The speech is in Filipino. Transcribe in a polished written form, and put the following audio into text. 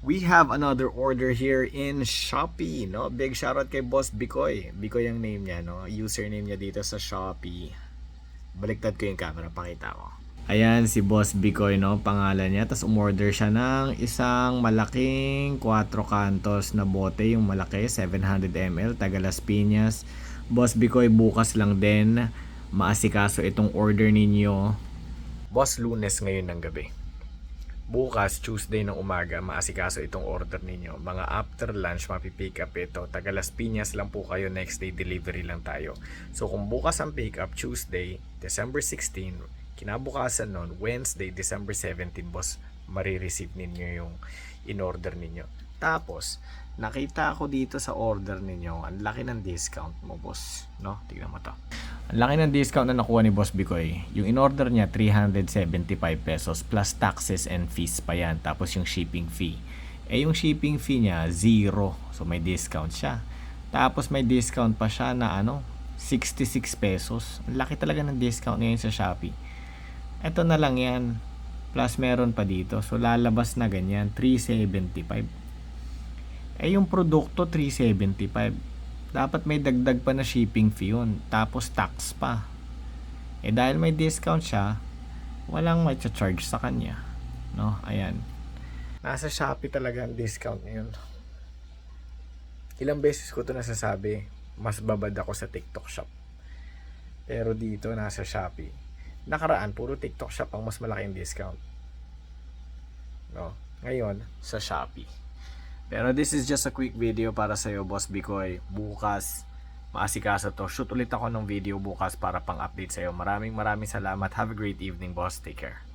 We have another order here in Shopee, no? Big shoutout kay Boss Bikoy. Bikoy ang name niya, no? Username niya dito sa Shopee. Baliktad ko yung camera, pakita ko. Ayan, si Boss Bikoy, no? Pangalan niya. Tapos umorder siya ng isang malaking 4 kantos na bote. Yung malaki, 700 ml, taga Las Piñas. Boss Bikoy, bukas lang din maasikaso itong order ninyo. Boss, Lunes ngayon ng gabi. Bukas, Tuesday ng umaga, maasikaso itong order ninyo. Mga after lunch, mapipick up ito. Taga Las Piñas lang po kayo, next day delivery lang tayo. So kung bukas ang pick up, Tuesday, December 16, kinabukasan nun, Wednesday, December 17, boss, marireceive ninyo yung in-order ninyo. Tapos, nakita ko dito sa order ninyo, ang laki ng discount mo, boss. No? Tignan mo to. Ang laki ng discount na nakuha ni Boss Bikoy. Yung in-order niya, 375 pesos plus taxes and fees pa yan. Tapos yung shipping fee. Eh yung shipping fee niya, 0. So may discount siya. Tapos may discount pa siya na 66 pesos. Ang laki talaga ng discount ngayon sa Shopee. Ito na lang yan. Plus meron pa dito. So lalabas na ganyan, 375. Eh yung produkto, 375. Dapat may dagdag pa na shipping fee yun. Tapos tax pa. Eh dahil may discount siya, walang may charge sa kanya. No? Ayan. Nasa Shopee talaga ang discount ngayon. Ilang beses ko ito nasasabi, mas babad ako sa TikTok Shop. Pero dito, nasa Shopee. Nakaraan, puro TikTok Shop ang mas malaking discount. No? Ngayon, sa Shopee. Pero this is just a quick video para sa'yo, Boss Bikoy. Bukas, maasikaso to. Shoot ulit ako ng video bukas para pang-update sa'yo. Maraming salamat. Have a great evening, boss. Take care.